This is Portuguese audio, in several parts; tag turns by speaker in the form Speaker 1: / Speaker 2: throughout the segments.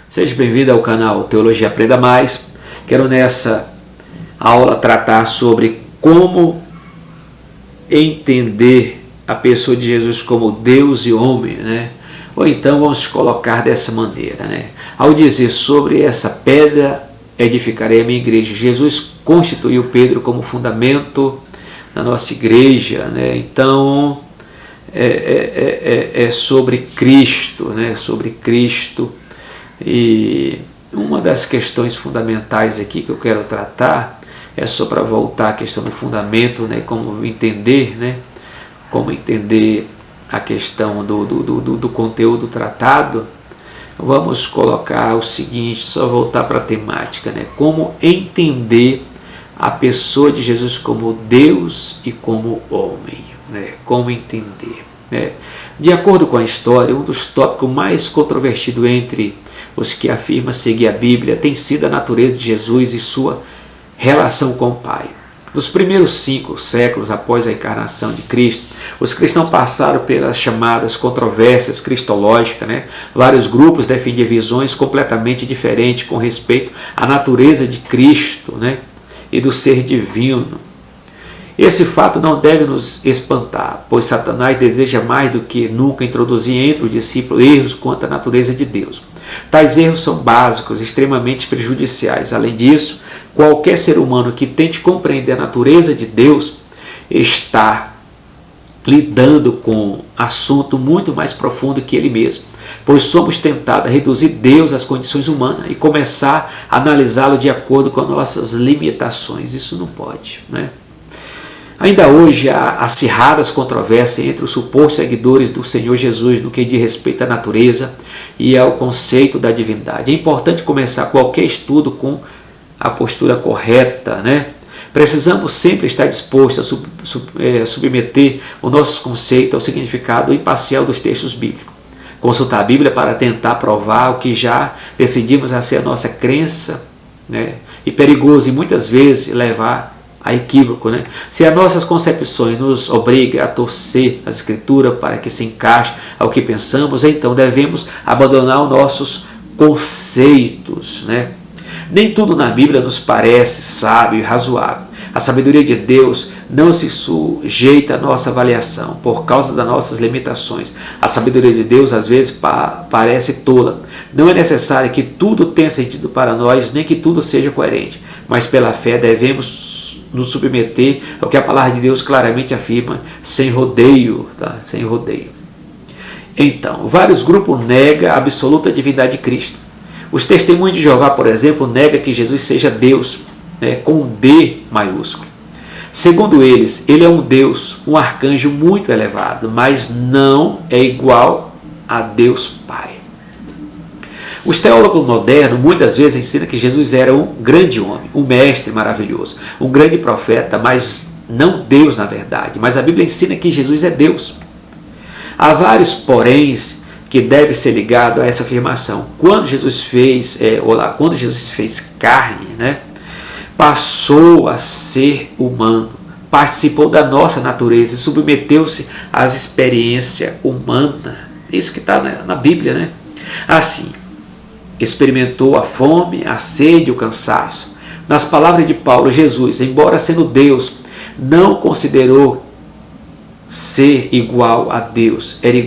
Speaker 1: Seja bem-vindo ao canal Teologia Aprenda Mais. Quero nessa aula tratar sobre como entender a pessoa de Jesus como Deus e homem, né? Ou então vamos colocar dessa maneira, né? Ao dizer sobre essa pedra edificarei a minha igreja, Jesus constituiu Pedro como fundamento da nossa igreja, né? Então é sobre Cristo, né? Sobre Cristo. E uma das questões fundamentais aqui que eu quero tratar é só para voltar à questão do fundamento, né? Como entender, né? Como entender a questão do conteúdo tratado. Vamos colocar o seguinte, só voltar para a temática, né? Como entender a pessoa de Jesus como Deus e como homem, né? Como entender, né? De acordo com a história, um dos tópicos mais controvertidos entre os que afirmam seguir a Bíblia tem sido a natureza de Jesus e sua relação com o Pai. Nos primeiros 5 séculos após a encarnação de Cristo, os cristãos passaram pelas chamadas controvérsias cristológicas, né? Vários grupos defendiam visões completamente diferentes com respeito à natureza de Cristo, né? E do ser divino. Esse fato não deve nos espantar, pois Satanás deseja mais do que nunca introduzir entre os discípulos erros quanto à natureza de Deus. Tais erros são básicos, extremamente prejudiciais. Além disso, qualquer ser humano que tente compreender a natureza de Deus está lidando com assunto muito mais profundo que ele mesmo, pois somos tentados a reduzir Deus às condições humanas e começar a analisá-lo de acordo com as nossas limitações. Isso não pode, né? Ainda hoje há acirradas controvérsias entre os supostos seguidores do Senhor Jesus no que diz respeito à natureza e ao conceito da divindade. É importante começar qualquer estudo com a postura correta, né? Precisamos sempre estar dispostos a submeter o nosso conceito ao significado imparcial dos textos bíblicos. Consultar a Bíblia para tentar provar o que já decidimos a ser a nossa crença, né? E perigoso e muitas vezes levar a equívoco, né? Se as nossas concepções nos obrigam a torcer a Escritura para que se encaixe ao que pensamos, então devemos abandonar os nossos conceitos, né? Nem tudo na Bíblia nos parece sábio e razoável. A sabedoria de Deus não se sujeita à nossa avaliação por causa das nossas limitações. A sabedoria de Deus às vezes parece tola. Não é necessário que tudo tenha sentido para nós, nem que tudo seja coerente, mas pela fé devemos nos submeter ao que a palavra de Deus claramente afirma, sem rodeio, tá? Sem rodeio. Então, vários grupos negam a absoluta divindade de Cristo. Os testemunhos de Jeová, por exemplo, negam que Jesus seja Deus, né, com D maiúsculo. Segundo eles, ele é um Deus, um arcanjo muito elevado, mas não é igual a Deus Pai. Os teólogos modernos muitas vezes ensinam que Jesus era um grande homem, um mestre maravilhoso, um grande profeta, mas não Deus na verdade. Mas a Bíblia ensina que Jesus é Deus. Há vários poréns que devem ser ligados a essa afirmação. Quando Jesus fez carne, né, passou a ser humano, participou da nossa natureza e submeteu-se às experiências humanas. Isso que está na Bíblia, né? Assim, experimentou a fome, a sede e o cansaço. Nas palavras de Paulo, Jesus, embora sendo Deus, não considerou ser igual a Deus. Era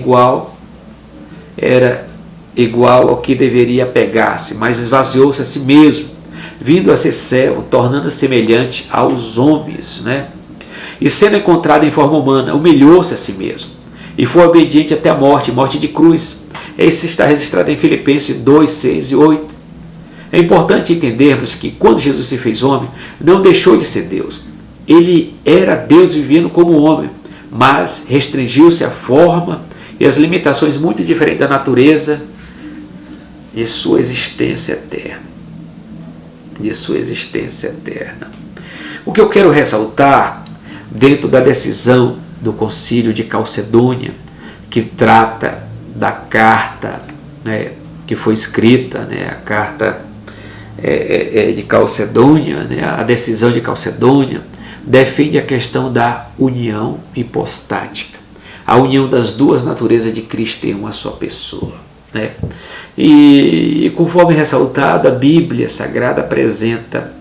Speaker 1: igual ao que deveria pegar-se, mas esvaziou-se a si mesmo, vindo a ser servo, tornando-se semelhante aos homens, né? E sendo encontrado em forma humana, humilhou-se a si mesmo e foi obediente até a morte, morte de cruz. Isso está registrado em Filipenses 2, 6 e 8. É importante entendermos que quando Jesus se fez homem, não deixou de ser Deus. Ele era Deus vivendo como homem, mas restringiu-se à forma e às limitações muito diferentes da natureza de sua existência eterna. O que eu quero ressaltar dentro da decisão do Concílio de Calcedônia, que trata da carta, né, que foi escrita, né, a carta de Calcedônia, né, a decisão de Calcedônia, defende a questão da união hipostática, a união das duas naturezas de Cristo em uma só pessoa, né? E conforme ressaltado, a Bíblia Sagrada apresenta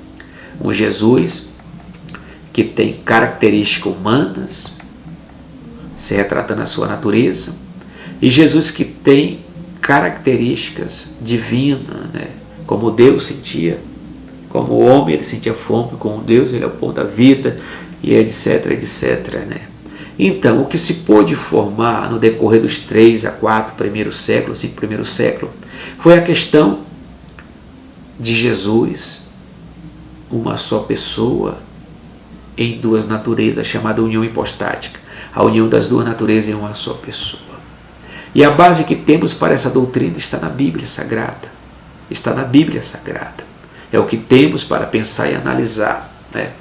Speaker 1: um Jesus que tem características humanas, se retratando a sua natureza, e Jesus que tem características divinas, né? Como Deus sentia, como o homem ele sentia fome, como Deus ele é o pão da vida, e etc, etc, né? Então, o que se pôde formar no decorrer dos 3 a 4 primeiros séculos, 5 primeiros séculos, foi a questão de Jesus, uma só pessoa, em duas naturezas, chamada união hipostática, a união das duas naturezas em uma só pessoa. E a base que temos para essa doutrina está na Bíblia Sagrada. Está na Bíblia Sagrada. É o que temos para pensar e analisar, né?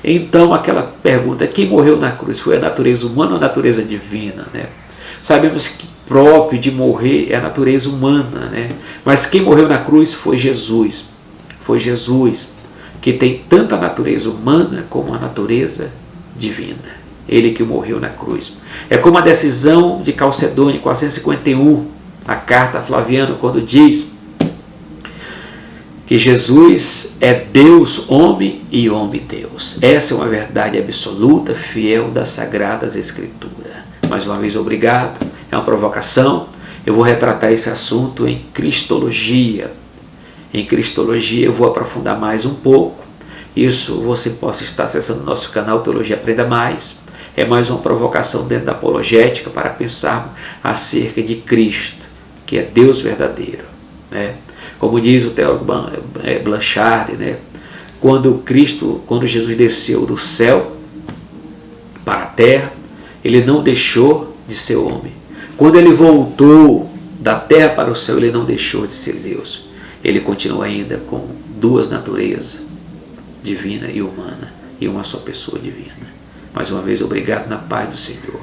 Speaker 1: Então, aquela pergunta, quem morreu na cruz? Foi a natureza humana ou a natureza divina, né? Sabemos que próprio de morrer é a natureza humana, né? Mas quem morreu na cruz foi Jesus. Foi Jesus, que tem tanto a natureza humana como a natureza divina. Ele que morreu na cruz. É como a decisão de Calcedônia, 451, a carta a Flaviano, quando diz que Jesus é Deus, homem e homem Deus. Essa é uma verdade absoluta, fiel das Sagradas Escrituras. Mais uma vez, obrigado. É uma provocação. Eu vou retratar esse assunto em Cristologia. Em Cristologia eu vou aprofundar mais um pouco. Isso você possa estar acessando o nosso canal Teologia Aprenda Mais. É mais uma provocação dentro da apologética para pensarmos acerca de Cristo, que é Deus verdadeiro, né? Como diz o teólogo Blanchard, né? Quando Jesus desceu do céu para a terra, ele não deixou de ser homem. Quando ele voltou da terra para o céu, ele não deixou de ser Deus. Ele continua ainda com duas naturezas, divina e humana, e uma só pessoa divina. Mais uma vez, obrigado na paz do Senhor.